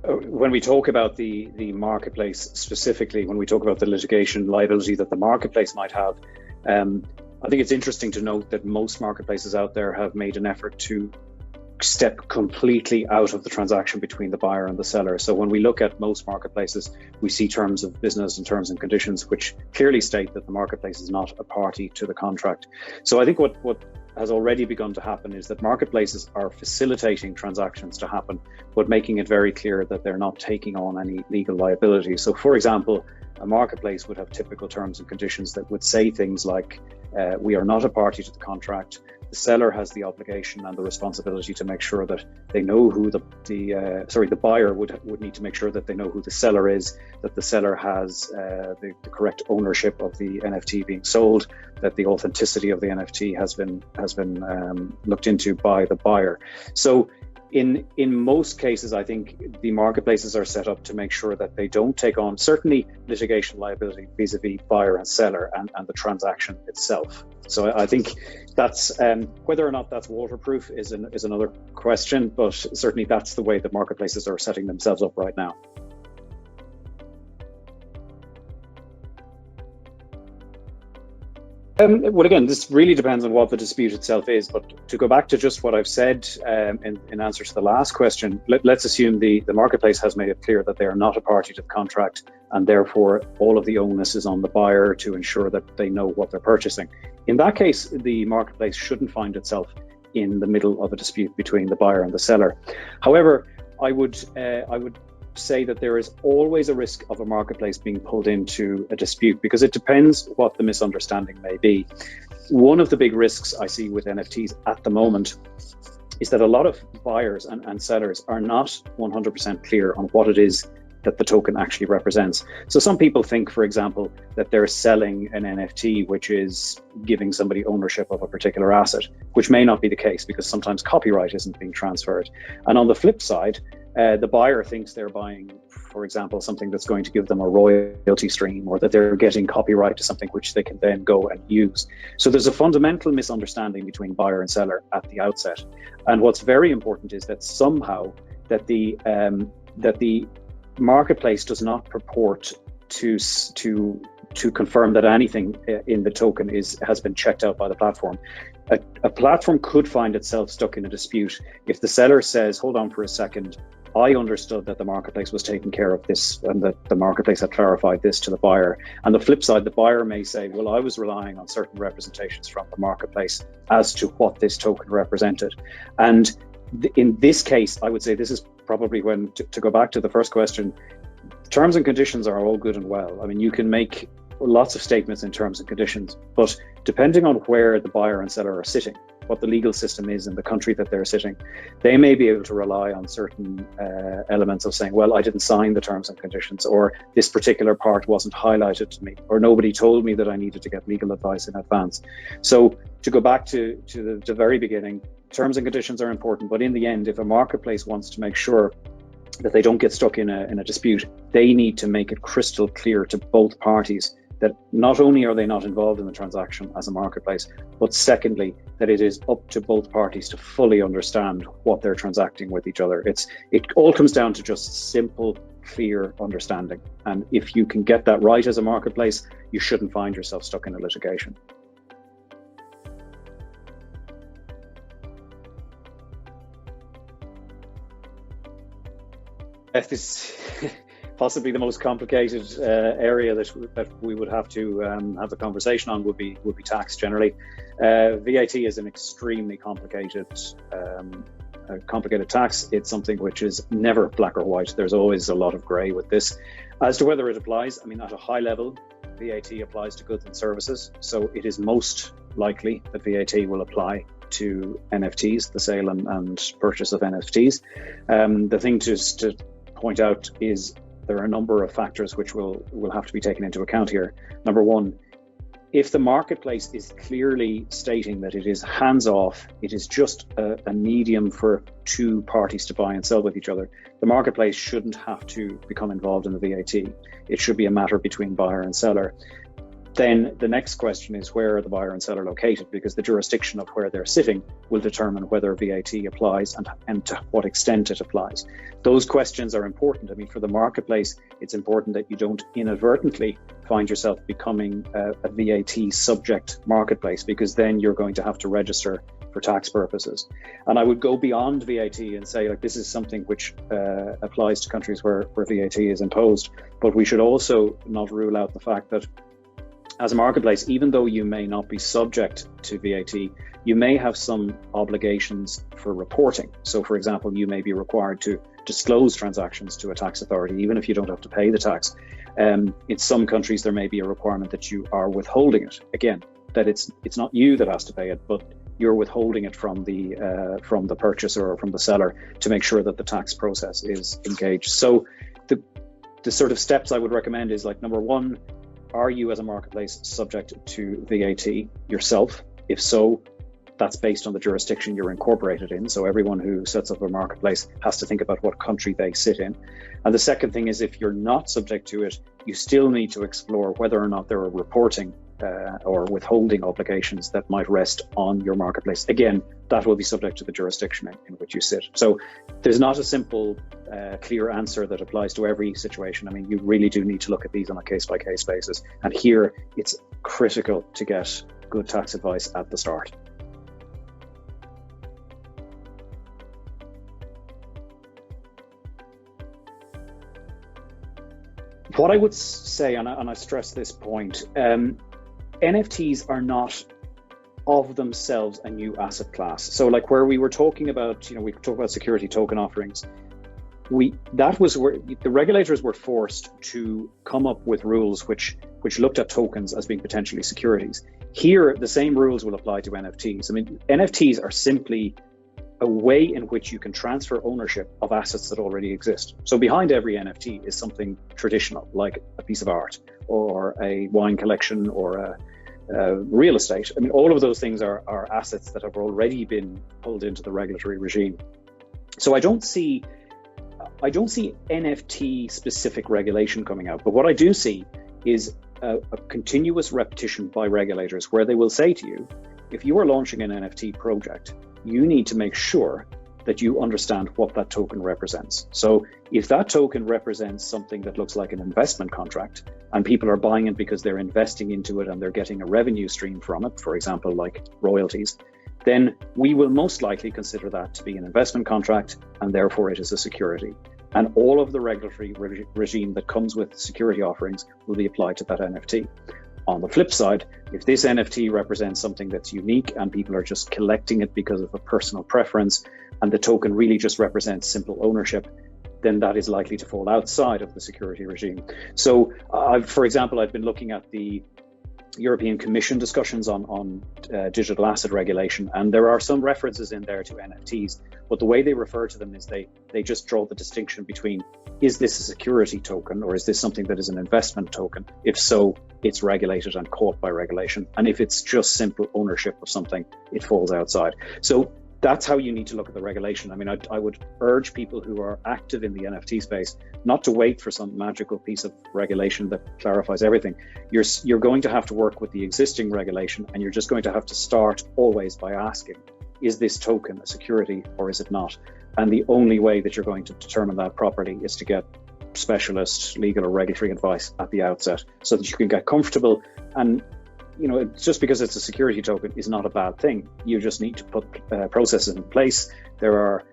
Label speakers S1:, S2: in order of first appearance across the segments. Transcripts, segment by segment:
S1: when we talk about the marketplace specifically, when we talk about the litigation liability that the marketplace might have, I think it's interesting to note that most marketplaces out there have made an effort to step completely out of the transaction between the buyer and the seller. So when we look at most marketplaces, we see terms of business and terms and conditions which clearly state that the marketplace is not a party to the contract. So I think what has already begun to happen is that marketplaces are facilitating transactions to happen, but making it very clear that they're not taking on any legal liability. So for example, a marketplace would have typical terms and conditions that would say things like, we are not a party to the contract. The seller has the obligation and the responsibility to make sure that they know who the buyer would need to make sure that they know who the seller is, that the seller has the correct ownership of the NFT being sold, that the authenticity of the NFT has been looked into by the buyer. So in most cases, I think the marketplaces are set up to make sure that they don't take on certainly litigation liability vis-a-vis buyer and seller and the transaction itself. So I think that's whether or not that's waterproof is another question, but certainly that's the way the marketplaces are setting themselves up right now. Well, again, this really depends on what the dispute itself is, but to go back to just what I've said in answer to the last question, let's assume the marketplace has made it clear that they are not a party to the contract, and therefore all of the onus is on the buyer to ensure that they know what they're purchasing. In that case, the marketplace shouldn't find itself in the middle of a dispute between the buyer and the seller. However, I would say that there is always a risk of a marketplace being pulled into a dispute because it depends what the misunderstanding may be. One of the big risks I see with NFTs at the moment is that a lot of buyers and sellers are not 100% clear on what it is that the token actually represents. So some people think, for example, that they're selling an NFT which is giving somebody ownership of a particular asset, which may not be the case because sometimes copyright isn't being transferred. And on the flip side, the buyer thinks they're buying, for example, something that's going to give them a royalty stream, or that they're getting copyright to something which they can then go and use. So there's a fundamental misunderstanding between buyer and seller at the outset. And what's very important is that somehow that the marketplace does not purport to confirm that anything in the token has been checked out by the platform. A platform could find itself stuck in a dispute if the seller says, hold on for a second, I understood that the marketplace was taking care of this and that the marketplace had clarified this to the buyer. And the flip side, the buyer may say, well, I was relying on certain representations from the marketplace as to what this token represented. And in this case, I would say this is probably when, to go back to the first question, terms and conditions are all good and well. I mean, you can make lots of statements in terms and conditions, but depending on where the buyer and seller are sitting, what the legal system is in the country that they're sitting, they may be able to rely on certain elements of saying, well, I didn't sign the terms and conditions, or this particular part wasn't highlighted to me, or nobody told me that I needed to get legal advice in advance. So to go back to the very beginning, terms and conditions are important, but in the end, if a marketplace wants to make sure that they don't get stuck in a dispute, they need to make it crystal clear to both parties that not only are they not involved in the transaction as a marketplace, but secondly, that it is up to both parties to fully understand what they're transacting with each other. It all comes down to just simple, clear understanding. And if you can get that right as a marketplace, you shouldn't find yourself stuck in a litigation. This possibly the most complicated area that we would have to have a conversation on would be tax generally. VAT is an extremely complicated tax. It's something which is never black or white. There's always a lot of grey with this. As to whether it applies, I mean, at a high level, VAT applies to goods and services. So it is most likely that VAT will apply to NFTs, the sale and purchase of NFTs. The thing to point out is there are a number of factors which will have to be taken into account here. Number one, if the marketplace is clearly stating that it is hands-off, it is just a medium for two parties to buy and sell with each other, the marketplace shouldn't have to become involved in the VAT. It should be a matter between buyer and seller. then the next question is, where are the buyer and seller located? Because the jurisdiction of where they're sitting will determine whether VAT applies and to what extent it applies. Those questions are important. I mean, for the marketplace, it's important that you don't inadvertently find yourself becoming a VAT subject marketplace, because then you're going to have to register for tax purposes. And I would go beyond VAT and say, like, this is something which applies to countries where VAT is imposed. But we should also not rule out the fact that as a marketplace, even though you may not be subject to VAT, you may have some obligations for reporting. So, for example, you may be required to disclose transactions to a tax authority, even if you don't have to pay the tax. In some countries, there may be a requirement that you are withholding it. Again, that it's not you that has to pay it, but you're withholding it from the purchaser or from the seller to make sure that the tax process is engaged. So, the sort of steps I would recommend is, like, number one, are you as a marketplace subject to VAT yourself? If so, that's based on the jurisdiction you're incorporated in. So everyone who sets up a marketplace has to think about what country they sit in. And the second thing is, if you're not subject to it, you still need to explore whether or not there are reporting or withholding obligations that might rest on your marketplace. Again, that will be subject to the jurisdiction in which you sit. So there's not a simple, clear answer that applies to every situation. I mean, you really do need to look at these on a case-by-case basis. And here, it's critical to get good tax advice at the start. What I would say, and I stress this point, NFTs are not of themselves a new asset class. So, like, where we were talking about, we talk about security token offerings, that was where the regulators were forced to come up with rules which looked at tokens as being potentially securities. Here, the same rules will apply to NFTs. I mean, NFTs are simply a way in which you can transfer ownership of assets that already exist. So behind every NFT is something traditional, like a piece of art or a wine collection or a real estate. I mean, all of those things are assets that have already been pulled into the regulatory regime. So I don't see NFT specific regulation coming out, but what I do see is a continuous repetition by regulators where they will say to you, if you are launching an NFT project, you need to make sure that you understand what that token represents. So if that token represents something that looks like an investment contract and people are buying it because they're investing into it and they're getting a revenue stream from it, for example, like royalties, then we will most likely consider that to be an investment contract and therefore it is a security. And all of the regulatory regime that comes with security offerings will be applied to that NFT. On the flip side, if this NFT represents something that's unique and people are just collecting it because of a personal preference and the token really just represents simple ownership, then that is likely to fall outside of the security regime. So, for example, I've been looking at the European Commission discussions on digital asset regulation, and there are some references in there to NFTs, but the way they refer to them is they just draw the distinction between, is this a security token or is this something that is an investment token? If so, it's regulated and caught by regulation. And if it's just simple ownership of something, it falls outside. So that's how you need to look at the regulation. I mean, I would urge people who are active in the NFT space not to wait for some magical piece of regulation that clarifies everything. You're going to have to work with the existing regulation, and you're just going to have to start always by asking, is this token a security or is it not? And the only way that you're going to determine that properly is to get specialist legal or regulatory advice at the outset so that you can get comfortable. And just because it's a security token is not a bad thing. You just need to put processes in place. There are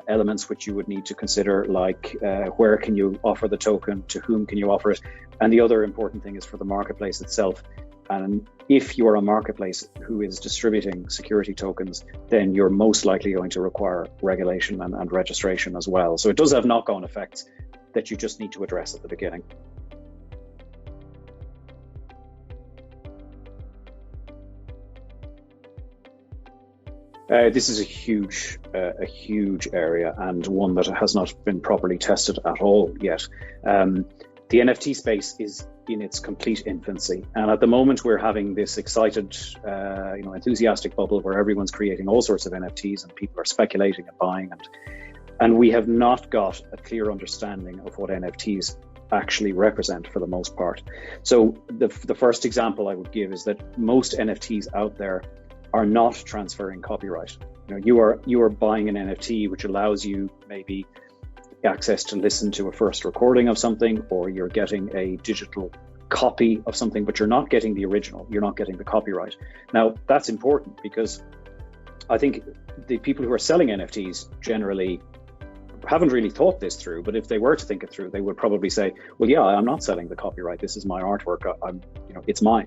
S1: elements which you would need to consider, like where can you offer the token, to whom can you offer it? And the other important thing is for the marketplace itself. And if you are a marketplace who is distributing security tokens, then you're most likely going to require regulation and registration as well. So it does have knock-on effects that you just need to address at the beginning. This is a huge area, and one that has not been properly tested at all yet. The NFT space is in its complete infancy, and at the moment we're having this excited, enthusiastic bubble where everyone's creating all sorts of NFTs and people are speculating and buying, and we have not got a clear understanding of what NFTs actually represent for the most part. So the first example I would give is that most NFTs out there are not transferring copyright. You are buying an NFT which allows you maybe access to listen to a first recording of something, or you're getting a digital copy of something, but you're not getting the original, you're not getting the copyright. Now, that's important because I think the people who are selling NFTs generally haven't really thought this through, but if they were to think it through, they would probably say, well, yeah, I'm not selling the copyright. This is my artwork. It's mine.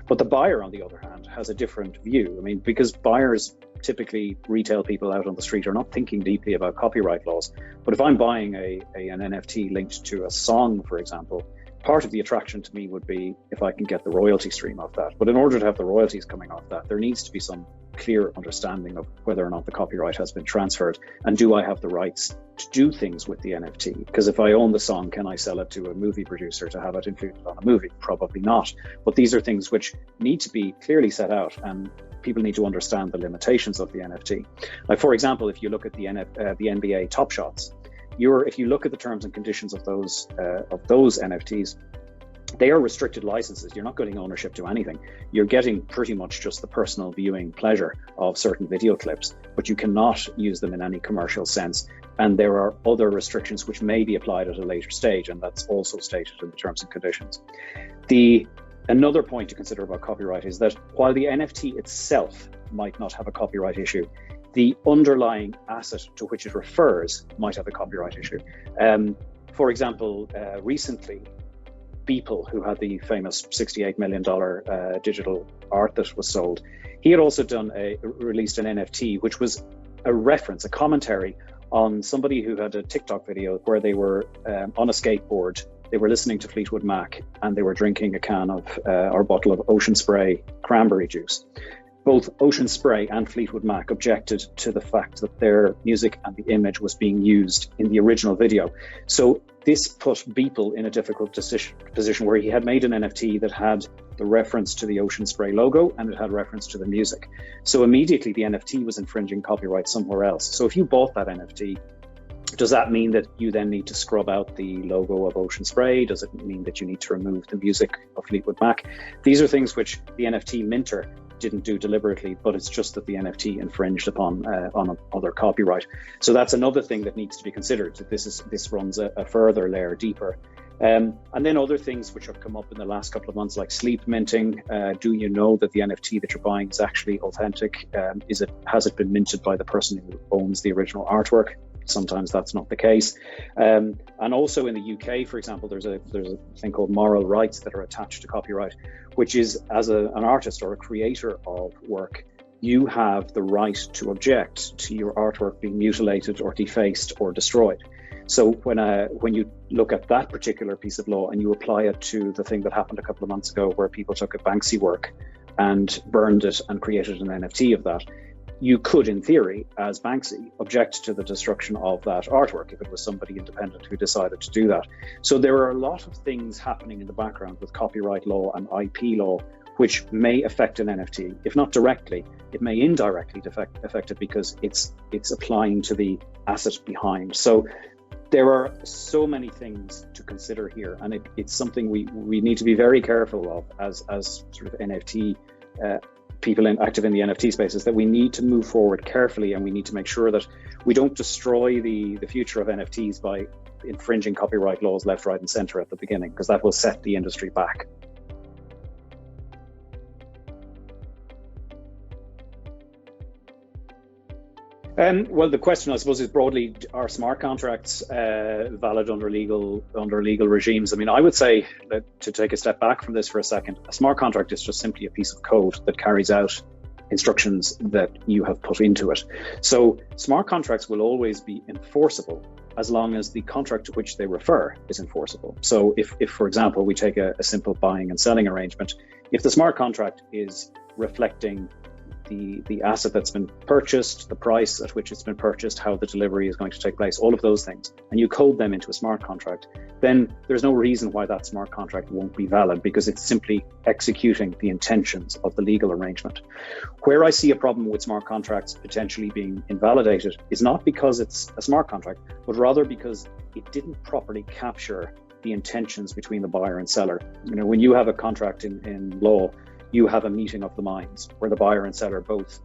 S1: But the buyer, on the other hand, has a different view. I mean, because buyers, typically retail people out on the street, are not thinking deeply about copyright laws. But if I'm buying an NFT linked to a song, for example, part of the attraction to me would be if I can get the royalty stream off that. But in order to have the royalties coming off that, there needs to be some clear understanding of whether or not the copyright has been transferred, and do I have the rights to do things with the NFT? Because if I own the song, can I sell it to a movie producer to have it included on a movie? Probably not. But these are things which need to be clearly set out, and people need to understand the limitations of the NFT. Like, for example, if you look at the NBA Top Shots, if you look at the terms and conditions of those NFTs, they are restricted licenses. You're not getting ownership to anything. You're getting pretty much just the personal viewing pleasure of certain video clips, but you cannot use them in any commercial sense. And there are other restrictions which may be applied at a later stage, and that's also stated in the terms and conditions. Another point to consider about copyright is that while the NFT itself might not have a copyright issue, the underlying asset to which it refers might have a copyright issue. For example, recently, Beeple, who had the famous $68 million digital art that was sold, he had also released an NFT, which was a reference, a commentary on somebody who had a TikTok video where they were on a skateboard, they were listening to Fleetwood Mac, and they were drinking a can of or bottle of Ocean Spray cranberry juice. Both Ocean Spray and Fleetwood Mac objected to the fact that their music and the image was being used in the original video. So this put Beeple in a difficult position where he had made an NFT that had the reference to the Ocean Spray logo, and it had reference to the music. So immediately the NFT was infringing copyright somewhere else. So if you bought that NFT, does that mean that you then need to scrub out the logo of Ocean Spray? Does it mean that you need to remove the music of Fleetwood Mac? These are things which the NFT minter didn't do deliberately, but it's just that the NFT infringed upon other copyright. So that's another thing that needs to be considered. That this runs a further layer deeper. And then other things which have come up in the last couple of months, like sleep minting. Do you know that the NFT that you're buying is actually authentic? Has it been minted by the person who owns the original artwork? Sometimes that's not the case. And also in the UK, for example, there's a thing called moral rights that are attached to copyright, which is, as an artist or a creator of work, you have the right to object to your artwork being mutilated or defaced or destroyed. So when you look at that particular piece of law and you apply it to the thing that happened a couple of months ago where people took a Banksy work and burned it and created an NFT of that, you could, in theory, as Banksy, object to the destruction of that artwork if it was somebody independent who decided to do that. So there are a lot of things happening in the background with copyright law and IP law which may affect an NFT. If not directly, it may indirectly affect it because it's applying to the asset behind. So there are so many things to consider here, and it's something we need to be very careful of as sort of NFT people active in the NFT space, is that we need to move forward carefully, and we need to make sure that we don't destroy the future of NFTs by infringing copyright laws left, right, and center at the beginning, because that will set the industry back. Well, the question, I suppose, is broadly, are smart contracts valid under legal regimes? I mean, I would say that, to take a step back from this for a second, a smart contract is just simply a piece of code that carries out instructions that you have put into it. So smart contracts will always be enforceable as long as the contract to which they refer is enforceable. So if for example, we take a simple buying and selling arrangement, if the smart contract is reflecting the asset that's been purchased, the price at which it's been purchased, how the delivery is going to take place, all of those things, and you code them into a smart contract, then there's no reason why that smart contract won't be valid, because it's simply executing the intentions of the legal arrangement. Where I see a problem with smart contracts potentially being invalidated is not because it's a smart contract, but rather because it didn't properly capture the intentions between the buyer and seller. When you have a contract in law, you have a meeting of the minds where the buyer and seller both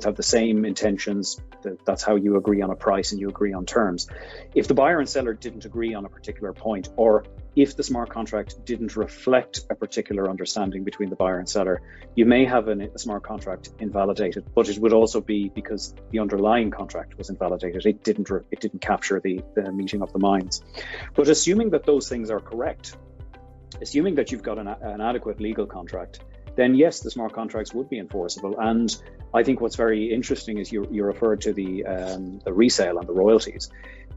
S1: have the same intentions. That's how you agree on a price and you agree on terms. If the buyer and seller didn't agree on a particular point, or if the smart contract didn't reflect a particular understanding between the buyer and seller, you may have a smart contract invalidated, but it would also be because the underlying contract was invalidated. It didn't capture the meeting of the minds. But assuming that those things are correct, assuming that you've got an adequate legal contract, then yes, the smart contracts would be enforceable. And I think what's very interesting is you referred to the resale and the royalties.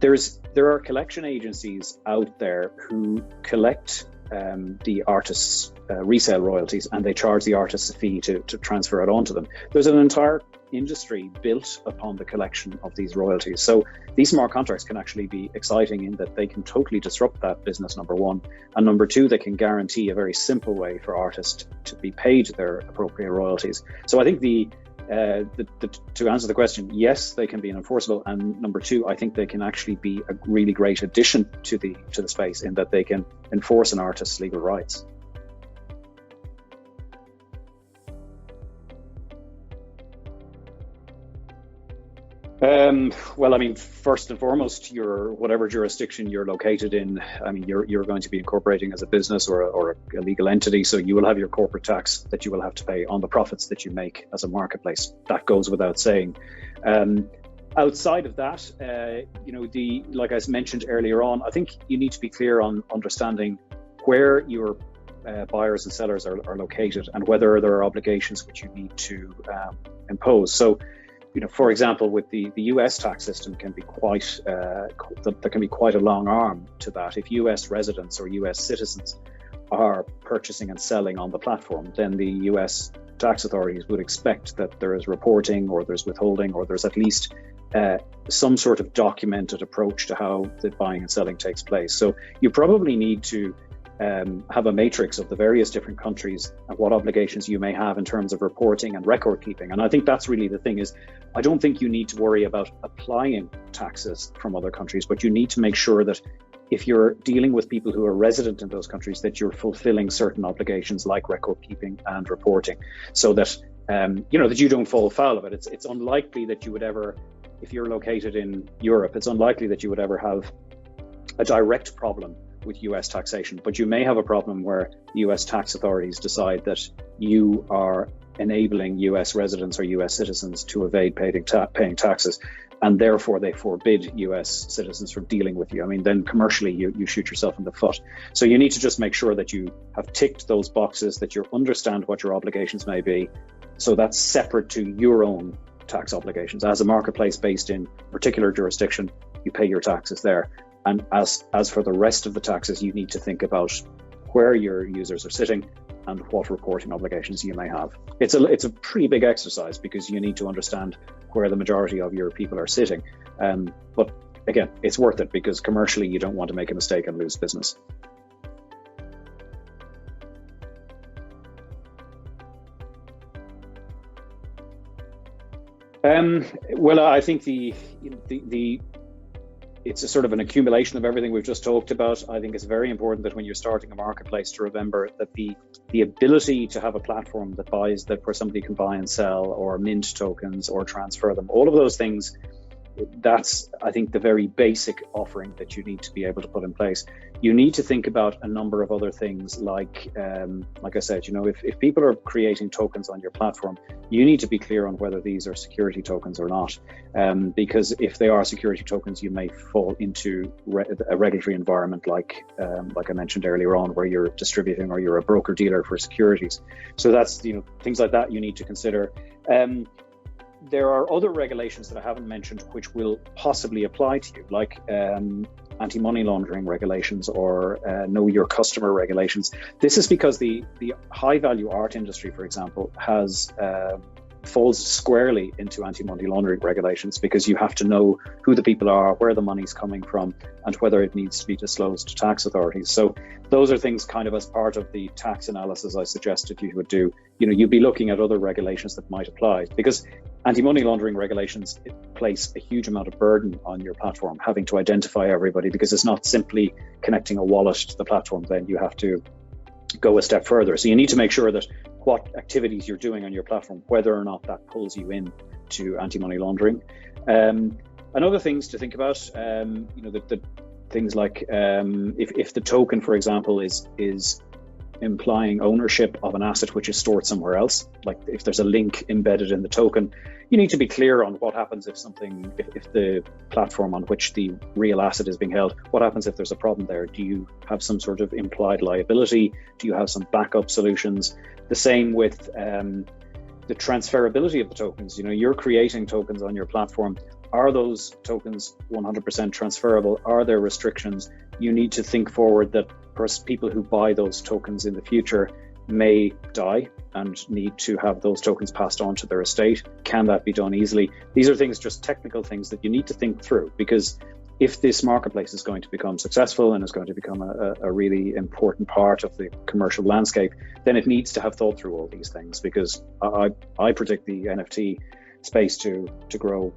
S1: There are collection agencies out there who collect the artist's resale royalties, and they charge the artist a fee to transfer it on to them. There's an entire industry built upon the collection of these royalties. So these smart contracts can actually be exciting in that they can totally disrupt that business, number one. And number two, they can guarantee a very simple way for artists to be paid their appropriate royalties. So I think to answer the question, yes, they can be enforceable. And number two, I think they can actually be a really great addition to the space in that they can enforce an artist's legal rights. Well, I mean, first and foremost, whatever jurisdiction you're located in, I mean, you're going to be incorporating as a business or a legal entity, so you will have your corporate tax that you will have to pay on the profits that you make as a marketplace. That goes without saying. Outside of that, like I mentioned earlier on, I think you need to be clear on understanding where your buyers and sellers are located and whether there are obligations which you need to impose. So, for example, with the US tax system can be there can be quite a long arm to that. If US residents or US citizens are purchasing and selling on the platform, then the US tax authorities would expect that there is reporting, or there's withholding, or there's at least some sort of documented approach to how the buying and selling takes place. So you probably need to have a matrix of the various different countries and what obligations you may have in terms of reporting and record keeping. And I think that's really the thing is, I don't think you need to worry about applying taxes from other countries, but you need to make sure that if you're dealing with people who are resident in those countries, that you're fulfilling certain obligations like record keeping and reporting, so that that you don't fall foul of it. It's unlikely that you would ever, if you're located in Europe, it's unlikely that you would ever have a direct problem with US taxation, but you may have a problem where US tax authorities decide that you are enabling US residents or US citizens to evade paying taxes, and therefore they forbid US citizens from dealing with you. I mean, then commercially you shoot yourself in the foot. So you need to just make sure that you have ticked those boxes, that you understand what your obligations may be. So that's separate to your own tax obligations. As a marketplace based in a particular jurisdiction, you pay your taxes there. And as for the rest of the taxes, you need to think about where your users are sitting and what reporting obligations you may have. It's a pretty big exercise because you need to understand where the majority of your people are sitting. But again, it's worth it because commercially you don't want to make a mistake and lose business. Well, I think it's a sort of an accumulation of everything we've just talked about. I think it's very important that when you're starting a marketplace to remember that the ability to have a platform where somebody can buy and sell or mint tokens or transfer them, all of those things, that's, I think, the very basic offering that you need to be able to put in place. You need to think about a number of other things like I said, if people are creating tokens on your platform, you need to be clear on whether these are security tokens or not. Because if they are security tokens, you may fall into a regulatory environment like I mentioned earlier on, where you're distributing or you're a broker dealer for securities. So that's, things like that you need to consider. There are other regulations that I haven't mentioned which will possibly apply to you, like anti-money laundering regulations or know your customer regulations. This is because the high-value art industry, for example, has falls squarely into anti-money laundering regulations, because you have to know who the people are, where the money's coming from, and whether it needs to be disclosed to tax authorities. So those are things kind of as part of the tax analysis I suggested you would do. You'd be looking at other regulations that might apply, because anti-money laundering regulations place a huge amount of burden on your platform, having to identify everybody, because it's not simply connecting a wallet to the platform. Then you have to go a step further. So you need to make sure that what activities you're doing on your platform, whether or not that pulls you in to anti-money laundering. And other things to think about, the things like if the token, for example, is implying ownership of an asset which is stored somewhere else, like if there's a link embedded in the token, you need to be clear on what happens if the platform on which the real asset is being held, what happens if there's a problem there? Do you have some sort of implied liability? Do you have some backup solutions? The same with the transferability of the tokens. You're creating tokens on your platform. Are those tokens 100% transferable? Are there restrictions? You need to think forward that people who buy those tokens in the future may die and need to have those tokens passed on to their estate. Can that be done easily? These are things, just technical things that you need to think through, because if this marketplace is going to become successful and is going to become a really important part of the commercial landscape, then it needs to have thought through all these things, because I predict the NFT space to grow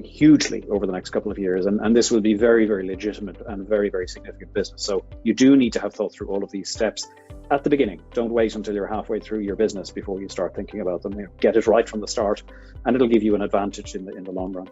S1: hugely over the next couple of years, and this will be very, very legitimate and very, very significant business. So you do need to have thought through all of these steps at the beginning. Don't wait until you're halfway through your business before you start thinking about them. Get it right from the start, and it'll give you an advantage in the long run.